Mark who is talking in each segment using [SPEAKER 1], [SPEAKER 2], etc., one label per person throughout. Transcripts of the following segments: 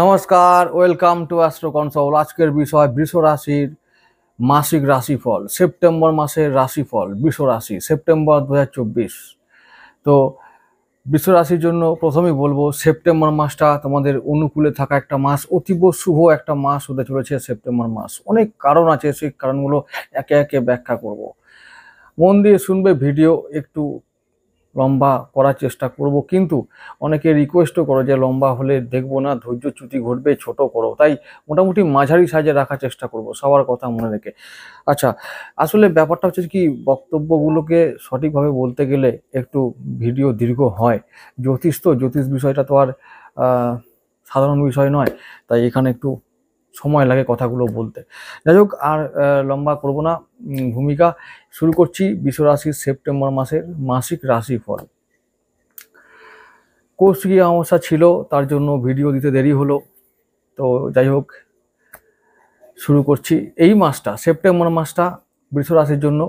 [SPEAKER 1] নমস্কার, welcome to astro console. আজকের বিষয় বৃষ রাশির মাসিক রাশিফল, সেপ্টেম্বর মাসের রাশিফল বৃষ রাশি সেপ্টেম্বর 2024। তো বৃষ রাশির জন্য প্রথমেই বলবো, সেপ্টেম্বর মাসটা তোমাদের অনুকূলে থাকা একটা মাস, অতীব শুভ একটা মাস হতে চলেছে সেপ্টেম্বর মাস। অনেক কারণ আছে, সেই কারণগুলো একে একে ব্যাখ্যা করব। মন দিয়ে শুনবে, ভিডিও একটু লম্বা করার চেষ্টা করব, কিন্তু অনেকে রিকোয়েস্টও করো যে লম্বা হলে দেখবো না, ধৈর্যচ্যুতি ঘটবে, ছোট করো। তাই মোটামুটি মাঝারি সাইজে রাখার চেষ্টা করব, সবার কথা মনে রেখে। আচ্ছা, আসলে ব্যাপারটা হচ্ছে কি, বক্তব্যগুলোকে সঠিকভাবে বলতে গেলে একটু ভিডিও দীর্ঘ হয়। জ্যোতিষ বিষয়টা তো আর সাধারণ বিষয় নয়, তাই এখানে একটু সময় লাগে কথাগুলো বলতে। যাই হোক, আর লম্বা করব না, ভূমিকা শুরু করছি। বৃষ রাশির সেপ্টেম্বর মাসের মাসিক রাশিফল। কৌশিকী অমাবস্যা ছিল, তার জন্য ভিডিও দিতে দেরি হলো। তো যাই হোক, শুরু করছি। এই মাসটা, সেপ্টেম্বর মাসটা বৃষ রাশির জন্য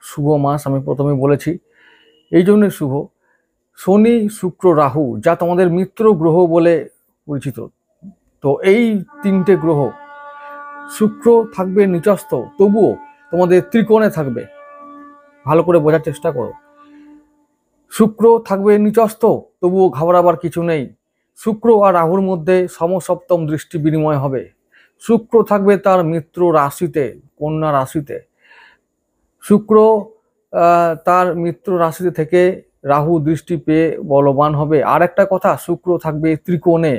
[SPEAKER 1] শুভ মাস। আমি প্রথমে বলেছি, এই জন্যই শুভ। শনি, শুক্র, রাহু, যা তোমাদের মিত্র গ্রহ বলে পরিচিত। তো এই তিনটে গ্রহ, শুক্র থাকবে নিচস্থ, তবুও তোমাদের ত্রিকোণে থাকবে। ভালো করে বোঝার চেষ্টা করো। শুক্র থাকবে নিচস্থ, তবুও ঘাবড়াবার কিছু নেই। শুক্র আর রাহুর মধ্যে সমসপ্তম দৃষ্টি বিনিময় হবে। শুক্র থাকবে তার মিত্র রাশিতে, কন্যা রাশিতে। শুক্র তার মিত্র রাশিতে থেকে রাহু দৃষ্টি পেয়ে বলবান হবে। আর একটা কথা, শুক্র থাকবে ত্রিকোণে,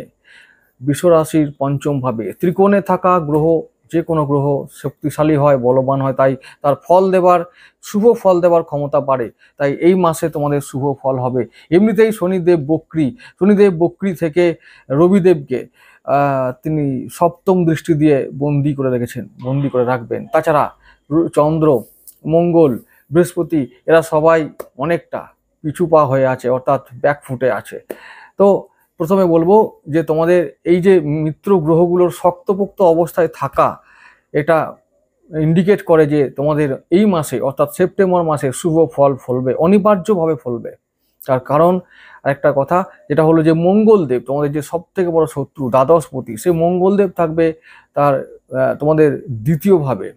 [SPEAKER 1] বৃষ রাশির পঞ্চম ভাবে। ত্রিকোণে থাকা গ্রহ, যে কোনো গ্রহ শক্তিশালী হয়, বলবান হয়, তাই তার ফল দেবার, শুভ ফল দেবার ক্ষমতা বাড়ে। তাই এই মাসে তোমাদের শুভ ফল হবে। এমনিতেই শনিদেব বক্রী থেকে রবিদেবকে তিনি সপ্তম দৃষ্টি দিয়ে বন্দি করে রেখেছেন, বন্দি করে রাখবেন। তাছাড়া চন্দ্র, মঙ্গল, বৃহস্পতি, এরা সবাই অনেকটা পিছু পা হয়ে আছে, অর্থাৎ ব্যাকফুটে আছে। তো প্রথমে বলবো যে তোমাদের এই যে মিত্র গ্রহগুলোর শক্তপোক্ত অবস্থায় থাকা, এটা ইন্ডিকেট করে যে তোমাদের এই মাসে, অর্থাৎ সেপ্টেম্বর মাসে শুভ ফল ফলবে, অনিবার্যভাবে ফলবে। তার কারণ একটা কথা, যেটা হলো যে মঙ্গলদেব, তোমাদের যে সব থেকে বড় শত্রু, দ্বাদশপতি, সে মঙ্গলদেব থাকবে তার তোমাদের দ্বিতীয়ভাবে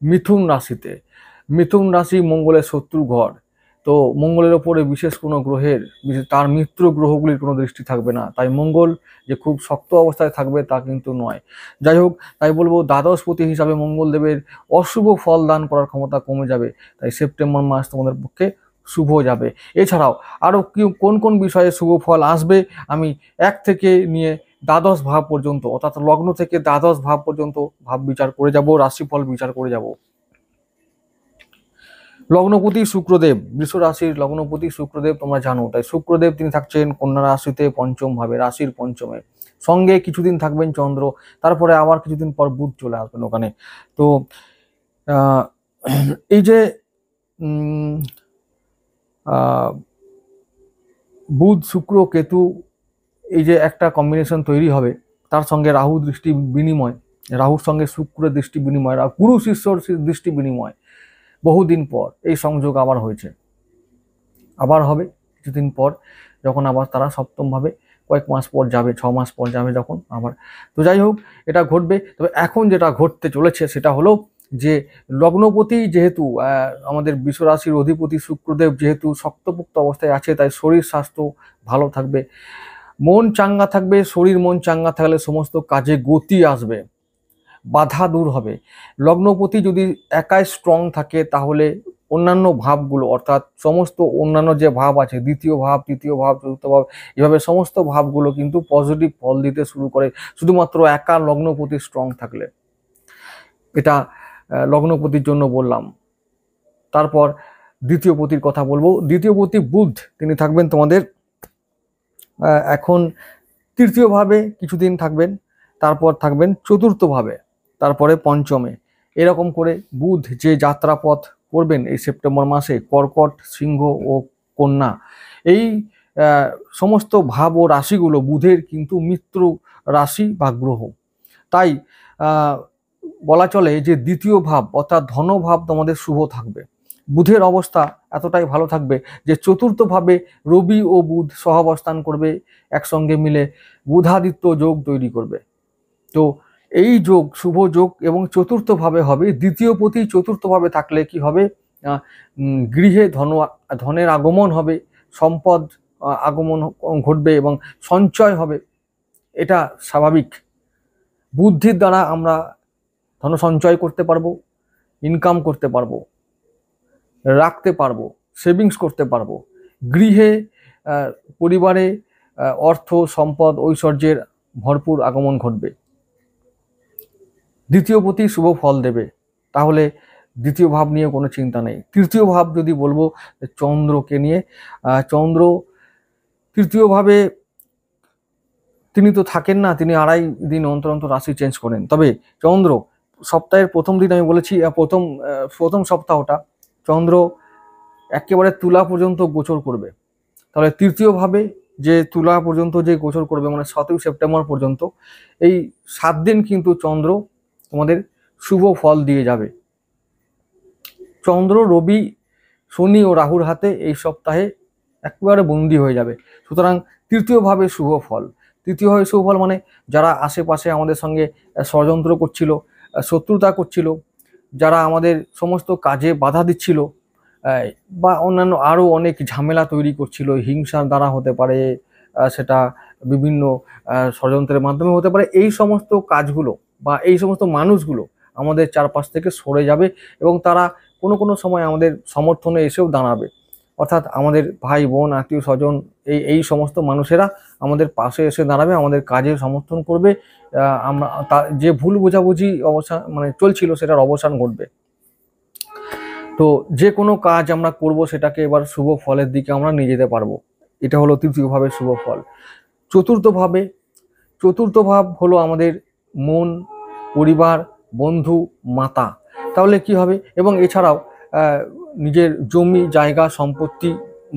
[SPEAKER 1] মিথুন রাশিতে। মিথুন রাশি মঙ্গলের শত্রু ঘর। তো মঙ্গলের ওপরে বিশেষ কোনো গ্রহের, তার মিত্র গ্রহগুলির কোনো দৃষ্টি থাকবে না। তাই মঙ্গল যে খুব শক্ত অবস্থায় থাকবে তা কিন্তু নয়। যাই হোক, তাই বলবো দ্বাদশপতি হিসাবে মঙ্গলদেবের অশুভ ফল দান করার ক্ষমতা কমে যাবে। তাই সেপ্টেম্বর মাস তোমাদের পক্ষে শুভ যাবে। এছাড়াও আরও কোন কোন বিষয়ে শুভ ফল আসবে, আমি 1 থেকে নিয়ে দ্বাদশ ভাব পর্যন্ত, অর্থাৎ লগ্ন থেকে দ্বাদশ ভাব পর্যন্ত ভাব বিচার করে যাব, রাশিফল বিচার করে যাব। লগ্নপতি শুক্রদেব, বৃষ রাশির লগ্নপতি শুক্রদেব তোমরা জানো। তাই শুক্রদেব তিনি থাকছেন কন্যা রাশিতে পঞ্চম ভাবে, রাশির পঞ্চমে। সঙ্গে কিছুদিন থাকবেন চন্দ্র, তারপরে আবার কিছুদিন পর বুধ চলে আসবেন ওখানে। তো এই যে বুধ, শুক্র, কেতু, এই যে একটা কম্বিনেশন তৈরি হবে, তার সঙ্গে রাহু দৃষ্টি বিনিময়, রাহুর সঙ্গে শুক্রের দৃষ্টি বিনিময়, গুরু শিষ্যর দৃষ্টি বিনিময়, বহুদিন পর এই সংযোগ আবার হয়েছে, আবার হবে কিছুদিন পর, যখন আবার তারা সপ্তম ভাবে কয়েক মাস পর যাবে, 6 মাস পর যাবে যখন আবার। তো যাই হোক, এটা ঘটবে। তবে এখন যেটা ঘটতে চলেছে সেটা হলো যে লগ্নপতি যেহেতু আমাদের বৃষ রাশির অধিপতি শুক্রদেব যেহেতু শক্তপোক্ত অবস্থায় আছে, তাই শরীর স্বাস্থ্য ভালো থাকবে, মন চাঙ্গা থাকবে। শরীর মন চাঙ্গা থাকলে সমস্ত কাজে গতি আসবে, বাধা দূর হবে। লগ্নপতি যদি একাই স্ট্রং থাকে, তাহলে অন্যান্য ভাবগুলো, অর্থাৎ সমস্ত অন্যান্য যে ভাব আছে, দ্বিতীয় ভাব, তৃতীয় ভাব, চতুর্থ ভাব, এভাবে সমস্ত ভাবগুলো কিন্তু পজিটিভ ফল দিতে শুরু করে, শুধুমাত্র একা লগ্নপতি স্ট্রং থাকলে। এটা লগ্নপতির জন্য বললাম। তারপর দ্বিতীয় পতির কথা বলবো। দ্বিতীয় পতি বুধ, তিনি থাকবেন তোমাদের এখন তৃতীয় ভাবে কিছুদিন থাকবেন, তারপর থাকবেন চতুর্থভাবে, তারপরে পঞ্চমে। এরকম করে বুধ যে যাত্রাপথ করবেন এই সেপ্টেম্বর মাসে, কর্কট, সিংহ ও কন্যা, এই সমস্ত ভাব ও রাশিগুলো বুধের কিন্তু মিত্র রাশি বা গ্রহ। তাই বলা চলে যে দ্বিতীয় ভাব অর্থাৎ ধনভাব তোমাদের শুভ থাকবে। বুধের অবস্থা এতটাই ভালো থাকবে যে চতুর্থভাবে রবি ও বুধ সহাবস্থান করবে, একসঙ্গে মিলে বুধাদিত্য যোগ তৈরি করবে। তো এই যোগ শুভ যোগ এবং চতুর্থভাবে হবে। দ্বিতীয় পতি চতুর্থভাবে থাকলে কি হবে, গৃহে ধনের আগমন হবে, সম্পদ আগমন ঘটবে এবং সঞ্চয় হবে। এটা স্বাভাবিক। বুদ্ধির দ্বারা আমরা ধন সঞ্চয় করতে পারবো, ইনকাম করতে পারবো, রাখতে পারবো, সেভিংস করতে পারবো। গৃহে পরিবারে অর্থ সম্পদ ঐশ্বর্যের ভরপুর আগমন ঘটবে। দ্বিতীয় পতি শুভ ফল দেবে, তাহলে দ্বিতীয় ভাব নিয়ে কোনো চিন্তা নেই। তৃতীয় ভাব যদি বলবো চন্দ্রকে নিয়ে, চন্দ্র তৃতীয় ভাবে তিনি তো থাকেন না, তিনি 2.5 দিন অন্তর অন্তর রাশি চেঞ্জ করেন। তবে চন্দ্র সপ্তাহের প্রথম দিন আমি বলেছি, প্রথম সপ্তাহটা চন্দ্র একেবারে তুলা পর্যন্ত গোচর করবে। তাহলে তৃতীয় ভাবে যে তুলা পর্যন্ত যে গোচর করবে, মানে 7ই সেপ্টেম্বর পর্যন্ত, এই 7 দিন কিন্তু চন্দ্র তোমাদের শুভ ফল দিয়ে যাবে। চন্দ্র, রবি, শনি ও রাহুর হাতে এই সপ্তাহে একেবারে বন্দী হয়ে যাবে। সুতরাং তৃতীয় ভাবে শুভ ফল। তৃতীয় ভাবে শুভ ফল মানে যারা আশেপাশে আমাদের সঙ্গে ষড়যন্ত্র করছিল, শত্রুতা করছিল, যারা আমাদের সমস্ত কাজে বাধা দিচ্ছিল, বা অন্যান্য আরও অনেক ঝামেলা তৈরি করছিল, হিংসার দ্বারা হতে পারে, সেটা বিভিন্ন ষড়যন্ত্রের মাধ্যমে হতে পারে, এই সমস্ত কাজগুলো বা এই সমস্ত মানুষগুলো আমাদের চারপাশ থেকে সরে যাবে এবং তারা কোনো কোনো সময় আমাদের সমর্থনে এসেও দাঁড়াবে। অর্থাৎ আমাদের ভাই বোন আত্মীয় স্বজন এই সমস্ত মানুষেরা আমাদের পাশে এসে দাঁড়াবে, আমাদের কাজে সমর্থন করবে। আমরা যে ভুল বোঝাবুঝি অবসান মানে চলছিল সেটার অবসান ঘটবে। তো যে কোনো কাজ আমরা করব সেটাকে এবার শুভ ফলের দিকে আমরা নিয়ে যেতে পারবো। এটা হলো তৃতীয় ভাবের শুভ ফল। চতুর্থ ভাব হলো আমাদের মন, পরিবার, বন্ধু, মাতা। তাহলে কি হবে, এবং এছাড়াও নিজের জমি জায়গা সম্পত্তি,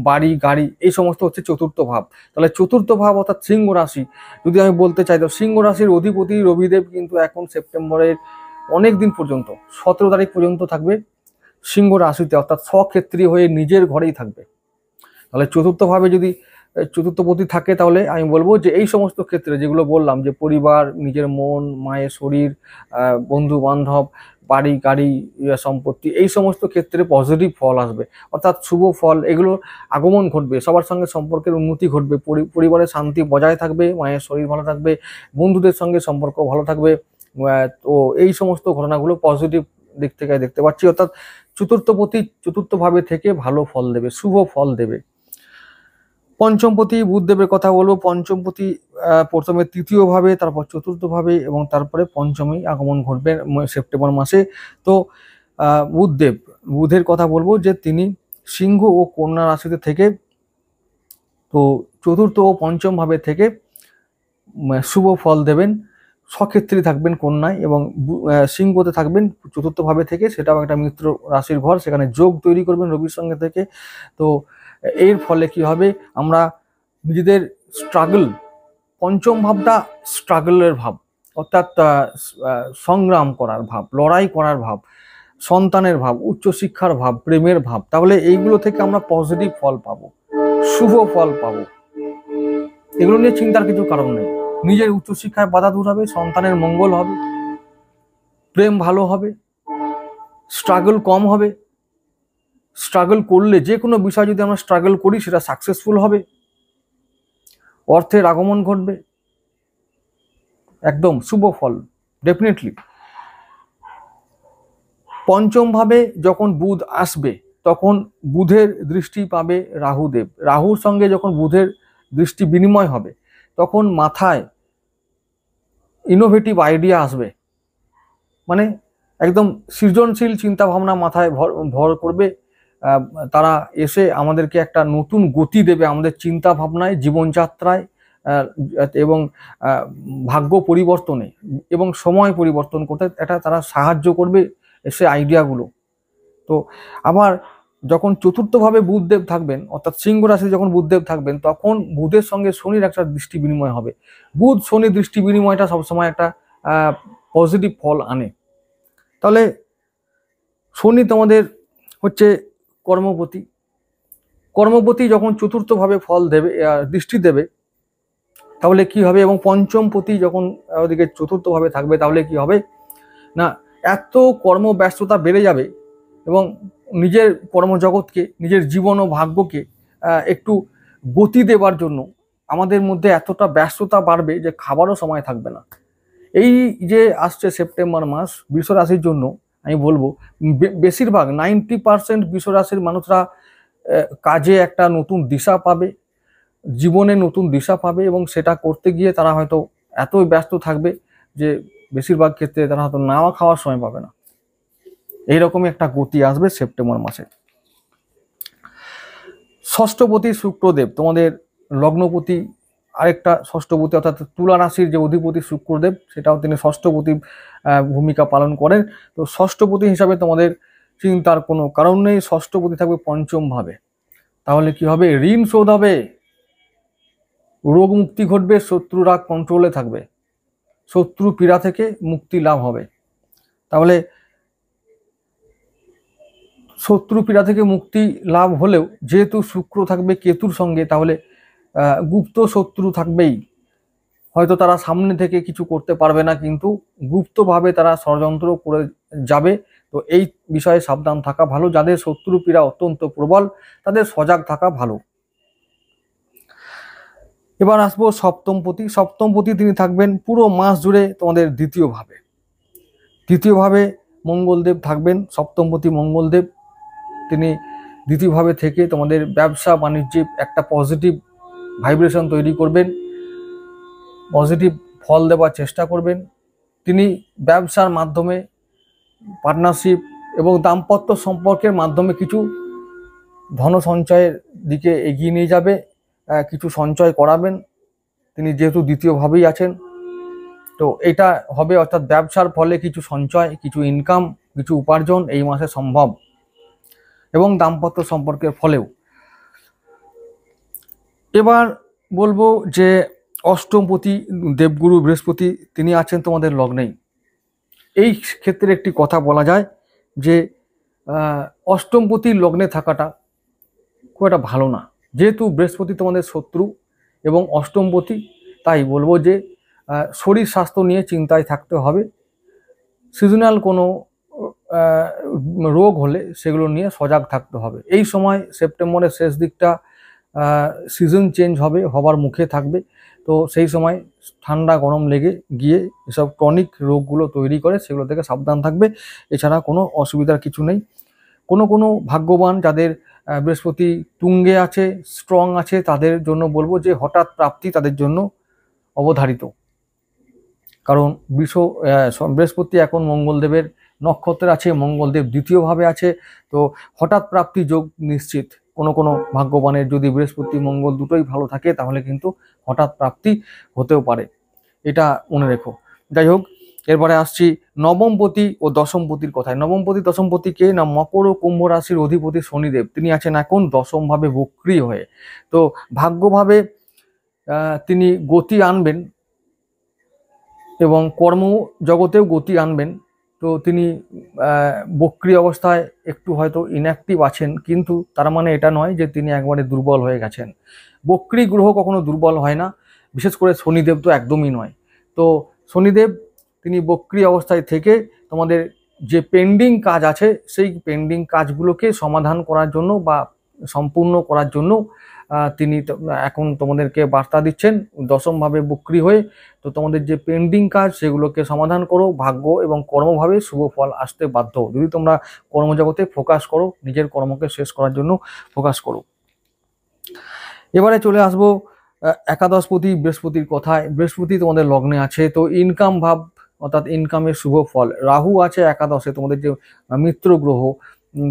[SPEAKER 1] বাড়ি গাড়ি, এই সমস্ত হচ্ছে চতুর্থ ভাব। তাহলে চতুর্থ ভাব অর্থাৎ সিংহ রাশি যদি আমি বলতে চাই, তো সিংহ রাশির অধিপতি রবিদেব কিন্তু এখন সেপ্টেম্বরের অনেক দিন পর্যন্ত 17 তারিখ পর্যন্ত থাকবে সিংহ রাশিতে, অর্থাৎ স্বক্ষেত্রী হয়ে নিজের ঘরেই থাকবে। তাহলে চতুর্থভাবে যদি চতুর্থপতি থাকে, তাহলে আমি বলবো যে এই সমস্ত ক্ষেত্রে যেগুলো বললাম, যে পরিবার, নিজের মন, মায়ের শরীর, বন্ধু বান্ধব, বাড়ি গাড়ি, সম্পত্তি, এই সমস্ত ক্ষেত্রে পজিটিভ ফল আসবে, অর্থাৎ শুভ ফল এগুলো আগমন ঘটবে। সবার সঙ্গে সম্পর্কের উন্নতি ঘটবে, পরিবারের শান্তি বজায় থাকবে, মায়ের শরীর ভালো থাকবে, বন্ধুদের সঙ্গে সম্পর্ক ভালো থাকবে। তো এই সমস্ত ঘটনাগুলো পজিটিভ দিক থেকে দেখতে পাচ্ছি, অর্থাৎ চতুর্থপতি চতুর্থভাবে থেকে ভালো ফল দেবে, শুভ ফল দেবে। পঞ্চমপতি বুধদেবের কথা বলবো। পঞ্চমপতি প্রথমে তৃতীয় ভাবে, তারপর চতুর্থ ভাবে এবং তারপরে পঞ্চমী আগমন ঘটবে সেপ্টেম্বর মাসে। তো বুধের কথা বলবো যে তিনি সিংহ ও কন্যা রাশিতে থেকে, তো চতুর্থ ও পঞ্চম ভাবে থেকে শুভ ফল দেবেন। স্বক্ষেত্রে থাকবেন কন্যায় এবং সিংহতে থাকবেন চতুর্থ ভাবে থেকে, সেটাও একটা মিত্র রাশির ঘর, সেখানে যোগ তৈরি করবেন রবির সঙ্গে থেকে। তো এর ফলে কি হবে, আমরা নিজেদের স্ট্রাগল, পঞ্চম ভাবটা স্ট্রাগলের ভাব, অর্থাৎ সংগ্রাম করার ভাব, লড়াই করার ভাব, সন্তানের ভাব, উচ্চশিক্ষার ভাব, প্রেমের ভাব। তাহলে এইগুলো থেকে আমরা পজিটিভ ফল পাবো, শুভ ফল পাবো। এগুলো নিয়ে চিন্তার কিছু কারণ নেই। নিজের উচ্চশিক্ষায় বাধা দূর হবে, সন্তানের মঙ্গল হবে, প্রেম ভালো হবে, স্ট্রাগল কম হবে। স্ট্রাগল করলে, যে কোনো বিষয় যদি আমরা স্ট্রাগল করি সেটা সাকসেসফুল হবে, অর্থের আগমন ঘটবে, একদম শুভ ফল ডেফিনেটলি। পঞ্চম ভাবে যখন বুধ আসবে, তখন বুধের দৃষ্টি পাবে রাহুদেব। রাহুর সঙ্গে যখন বুধের দৃষ্টি বিনিময় হবে, তখন মাথায় ইনোভেটিভ আইডিয়া আসবে, মানে একদম সৃজনশীল চিন্তা ভাবনা মাথায় ভর করবে। তারা এসে আমাদেরকে একটা নতুন গতি দেবে আমাদের চিন্তা ভাবনায়, জীবনযাত্রায়, এবং ভাগ্য পরিবর্তনে এবং সময় পরিবর্তন করতে এটা তারা সাহায্য করবে সে আইডিয়াগুলো। তো আবার যখন চতুর্থভাবে বুধদেব থাকবেন, অর্থাৎ সিংহ রাশি যখন বুধদেব থাকবেন, তখন বুধের সঙ্গে শনির একটা দৃষ্টি বিনিময় হবে। বুধ শনি দৃষ্টি বিনিময়টা সবসময় একটা পজিটিভ ফল আনে। তাহলে শনি তোমাদের হচ্ছে কর্মপতি, কর্মপতি যখন চতুর্থভাবে ফল দেবে, দৃষ্টি দেবে, তাহলে কি হবে, এবং পঞ্চমপতি যখন ওদিকে চতুর্থভাবে থাকবে, তাহলে কি হবে না, এত কর্মব্যস্ততা বেড়ে যাবে এবং নিজের কর্মজগৎকে, নিজের জীবন ও ভাগ্যকে একটু গতি দেবার জন্য আমাদের মধ্যে এতটা ব্যস্ততা বাড়বে যে খাবারও সময় থাকবে না। এই যে আসছে সেপ্টেম্বর মাস বৃষ রাশির জন্য আমি বলবো বেশিরভাগ 90% বৃষ রাশির মানুষরা কাজে একটা নতুন দিশা পাবে, জীবনে নতুন দিশা পাবে, এবং সেটা করতে গিয়ে তারা হয়তো এতই ব্যস্ত থাকবে যে বেশিরভাগ ক্ষেত্রে তারা হয়তো নাওয়া খাওয়ার সময় পাবে না। এইরকমই একটা গতি আসবে সেপ্টেম্বর মাসে। ষষ্ঠপতি শুক্রদেব তোমাদের লগ্নপতি, আরেকটা ষষ্ঠপতি অর্থাৎ তুলা রাশির যে অধিপতি শুক্রদেব, সেটাও তিনি ষষ্ঠপতি ভূমিকা পালন করেন। তো ষষ্ঠপতি হিসাবে তোমাদের চিন্তার কোনো কারণ নেই। ষষ্ঠপতি থাকবে পঞ্চম ভাবে, তাহলে কি হবে, ঋণ শোধ হবে, রোগ মুক্তি ঘটবে, শত্রুরা কন্ট্রোলে থাকবে, শত্রু পীড়া থেকে মুক্তি লাভ হবে। তাহলে শত্রু পীড়া থেকে মুক্তি লাভ হলেও যেহেতু শুক্র থাকবে কেতুর সঙ্গে, তাহলে গুপ্ত শত্রু থাকবেই। হয়তো তারা সামনে থেকে কিছু করতে পারবে না, কিন্তু গুপ্তভাবে তারা ষড়যন্ত্র করে যাবে। তো এই বিষয়ে সাবধান থাকা ভালো। যাদের শত্রু পীড়া অত্যন্ত প্রবল, তাদের সজাগ থাকা ভালো। এবার আসবো সপ্তমপতি। সপ্তমপতি তিনি থাকবেন পুরো মাস জুড়ে তোমাদের দ্বিতীয়ভাবে। দ্বিতীয়ভাবে মঙ্গলদেব থাকবেন, সপ্তমপতি মঙ্গলদেব তিনি দ্বিতীয়ভাবে থেকে তোমাদের ব্যবসা বাণিজ্যে একটা পজিটিভ ভাইব্রেশন তৈরি করবেন, পজিটিভ ফল দেওয়ার চেষ্টা করবেন। তিনি ব্যবসার মাধ্যমে, পার্টনারশিপ এবং দাম্পত্য সম্পর্কের মাধ্যমে কিছু ধন সঞ্চয়ের দিকে এগিয়ে নিয়ে যাবে, কিছু সঞ্চয় করাবেন। তিনি যেহেতু দ্বিতীয়ভাবেই আছেন, তো এটা হবে, অর্থাৎ ব্যবসার ফলে কিছু সঞ্চয়, কিছু ইনকাম, কিছু উপার্জন এই মাসে সম্ভব, এবং দাম্পত্য সম্পর্কের ফলেও। এবার বলবো যে অষ্টমপতি দেবগুরু বৃহস্পতি তিনি আছেন তোমাদের লগ্নেই। এই ক্ষেত্রে একটি কথা বলা যায় যে অষ্টমপতির লগ্নে থাকাটা খুব একটা ভালো না, যেহেতু বৃহস্পতি তোমাদের শত্রু এবং অষ্টমপতি। তাই বলবো যে শরীর স্বাস্থ্য নিয়ে চিন্তায় থাকতে হবে। সিজনাল কোনো রোগ হলে সেগুলো নিয়ে সজাগ থাকতে হবে। এই সময় সেপ্টেম্বরের শেষ দিকটা সিজন চেঞ্জ হবার মুখে থাকবে। তো সেই সময় ঠান্ডা গরম লেগে গিয়ে এসব ক্রনিক রোগগুলো তৈরি করে, সেগুলো থেকে সাবধান থাকবে। এছাড়া কোনো অসুবিধার কিছু নেই। কোনো ভাগ্যবান যাদের বৃহস্পতি তুঙ্গে আছে, স্ট্রং আছে, তাদের জন্য বলবো যে হঠাৎ প্রাপ্তি তাদের জন্য অবধারিত। কারণ বৃহস্পতি এখন মঙ্গলদেবের নক্ষত্রে আছে, মঙ্গলদেব দ্বিতীয়ভাবে আছে। তো হঠাৎ প্রাপ্তি যোগ নিশ্চিত। কোনো ভাগ্যবানের যদি বৃহস্পতি মঙ্গল দুটোই ভালো থাকে, তাহলে কিন্তু হঠাৎ প্রাপ্তি হতেও পারে, এটা মনে রেখো। যাই হোক, এরপরে আসছি নবমপতি ও দশমপতির কথায়। নবমপতি দশমপতিকে না, মকর ও কুম্ভ রাশির অধিপতি শনিদেব তিনি আছেন এখন দশমভাবে বক্রী হয়ে। তো ভাগ্যভাবে তিনি গতি আনবেন এবং কর্মজগতেও গতি আনবেন। তো তিনি বক্রী অবস্থায় একটু হয়তো ইনঅ্যাক্টিভ আছেন, কিন্তু তার মানে এটা নয় যে তিনি একবারে দুর্বল হয়ে গেছেন। বক্রী গ্রহ কখনো দুর্বল হয় না, বিশেষ করে শনিদেব তো একদমই নয়। তো শনিদেব তিনি বক্রী অবস্থায় থেকে তোমাদের যে পেন্ডিং কাজ আছে, সেই পেন্ডিং কাজগুলোকে সমাধান করার জন্য বা সম্পূর্ণ করার জন্য তিনি এখন তোমাদেরকে বার্তা দিচ্ছেন দশমভাবে বক্রী হয়ে। তো তোমাদের যে পেন্ডিং কাজ সেগুলোকে সমাধান করো, ভাগ্য এবং কর্মভাবে শুভ ফল আসতে বাধ্য। যদি তোমরা কর্মজগতে ফোকাস করো, নিজের কর্মকে শেষ করার জন্য ফোকাস করো। এবারে চলে আসবো একাদশপতি বৃহস্পতির কথায়। বৃহস্পতি তোমাদের লগ্নে আছে, তো ইনকাম ভাব অর্থাৎ ইনকামের শুভ ফল। রাহু আছে একাদশে, তোমাদের যে মিত্র গ্রহ,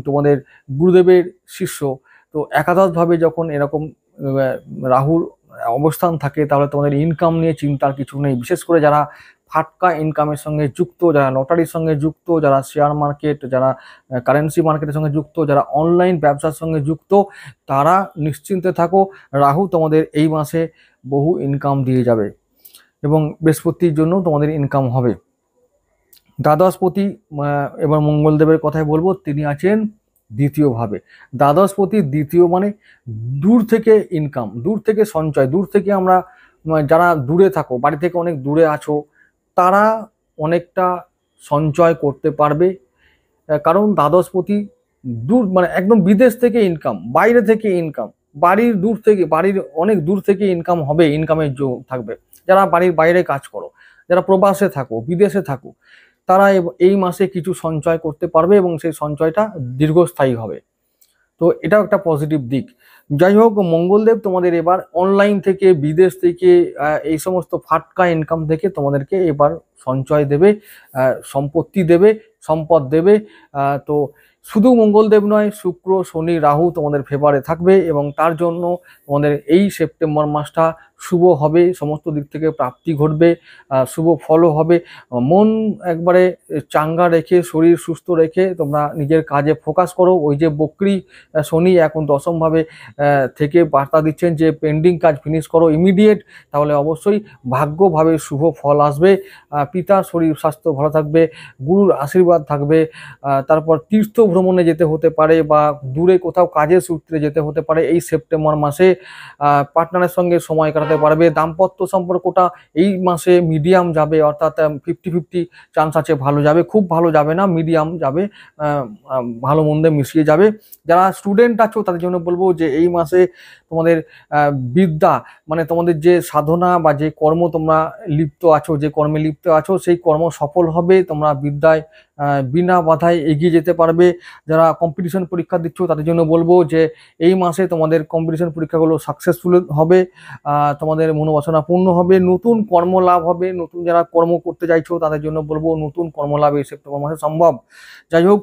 [SPEAKER 1] তোমাদের গুরুদেবের শিষ্য। তো একাদশভাবে যখন এরকম রাহুর অবস্থান থাকে তাহলে তোমাদের ইনকাম নিয়ে চিন্তার কিছু নেই। বিশেষ করে যারা ফাটকা ইনকামের সঙ্গে যুক্ত, যারা লটারির সঙ্গে যুক্ত, যারা শেয়ার মার্কেট, যারা কারেন্সি মার্কেটের সঙ্গে যুক্ত, যারা অনলাইন ব্যবসার সঙ্গে যুক্ত, তারা নিশ্চিন্তে থাকো, রাহু তোমাদের এই মাসে বহু ইনকাম দিয়ে যাবে এবং বৃহস্পতির জন্য তোমাদের ইনকাম হবে। দ্বাদশপতি, এবার মঙ্গলদেবের কথাই বলবো, তিনি আছেন দ্বিতীয়ভাবে। দ্বাদশপতি দ্বিতীয় মানে দূর থেকে ইনকাম, দূর থেকে সঞ্চয়, দূর থেকে আমরা যারা দূরে থাকো, বাড়ি থেকে অনেক দূরে আছো, তারা অনেকটা সঞ্চয় করতে পারবে। কারণ দ্বাদশপতি দূর মানে একদম বিদেশ থেকে ইনকাম, বাইরে থেকে ইনকাম, বাড়ির দূর থেকে, বাড়ির অনেক দূর থেকে ইনকাম হবে, ইনকামের যোগ থাকবে। যারা বাড়ির বাইরে কাজ করো, যারা প্রবাসে থাকো, বিদেশে থাকো, তারা এই মাসে কিছু সঞ্চয় করতে পারবে এবং সেই সঞ্চয়টা দীর্ঘস্থায়ী হবে। তো এটাও একটা পজিটিভ দিক। যাই হোক, মঙ্গলদেব তোমাদের এবার অনলাইন থেকে, বিদেশ থেকে, এই সমস্ত ফাটকা ইনকাম থেকে তোমাদেরকে এবার সঞ্চয় দেবে, সম্পত্তি দেবে, সম্পদ দেবে। তো শুধু মঙ্গলদেব নয়, শুক্র, শনি, রাহু তোমাদের ফেভারে থাকবে এবং তার জন্য তোমাদের এই সেপ্টেম্বর মাসটা শুভ হবে, সমস্ত দিক থেকে প্রাপ্তি ঘটবে, শুভ ফলও হবে। মন একবারে চাঙ্গা রেখে, শরীর সুস্থ রেখে তোমরা নিজের কাজে ফোকাস করো। ওই যে বক্রী শনি এখন দশমভাবে থেকে বার্তা দিচ্ছেন যে পেন্ডিং কাজ ফিনিশ করো ইমিডিয়েট, তাহলে অবশ্যই ভাগ্যভাবে শুভ ফল আসবে। পিতার শরীর স্বাস্থ্য ভালো থাকবে, গুরুর আশীর্বাদ থাকবে। তারপর তীর্থ ভ্রমণে যেতে হতে পারে বা দূরে কোথাও কাজের সূত্রে যেতে হতে পারে এই সেপ্টেম্বর মাসে। পার্টনারের সঙ্গে সময় কাটাতে পারবে। দাম্পত্য সম্পর্কটা এই মাসে মিডিয়াম যাবে, অর্থাৎ 50-50 চান্স আছে, ভালো যাবে, খুব ভালো যাবে না, মিডিয়াম যাবে, ভালো মন্দে মিশিয়ে যাবে। যারা স্টুডেন্ট আছো তাদের জন্য বলবো যে এই মাসে তোমাদের বিদ্যা মানে তোমাদের যে সাধনা বা যে কর্ম তোমরা লিপ্ত আছো, যে কর্মে লিপ্ত আছো, সেই কর্ম সফল হবে। তোমরা বিদ্যায় বিনা বাধায় এগিয়ে যেতে পারবে। যারা কম্পিটিশন পরীক্ষা দিচ্ছ তাদের জন্য বলবো যে এই মাসে তোমাদের কম্পিটিশন পরীক্ষাগুলো সাকসেসফুল হবে, তোমাদের মনোবাসনা পূর্ণ হবে, নতুন কর্মলাভ হবে। নতুন যারা কর্ম করতে চাইছো তাদের জন্য বলবো নতুন কর্মলাভ এই সেপ্টেম্বর মাসে সম্ভব। যাই হোক,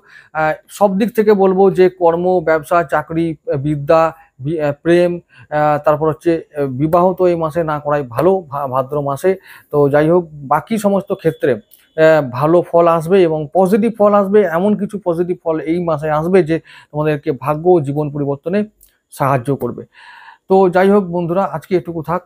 [SPEAKER 1] সব দিক থেকে বলবো যে কর্ম, ব্যবসা, চাকরি, বিদ্যা, প্রেম, তারপর হচ্ছে বিবাহ তো এই মাসে না করাই ভালো, ভাদ্র মাসে। তো যাই হোক, বাকি সমস্ত ক্ষেত্রে ভালো ফল আসবে এবং পজিটিভ ফল আসবে। এমন কিছু পজিটিভ ফল এই মাসে আসবে যে তোমাদেরকে ভাগ্য ও জীবন পরিবর্তনে সাহায্য করবে। তো যাই হোক বন্ধুরা, আজকে এটুকু থাক।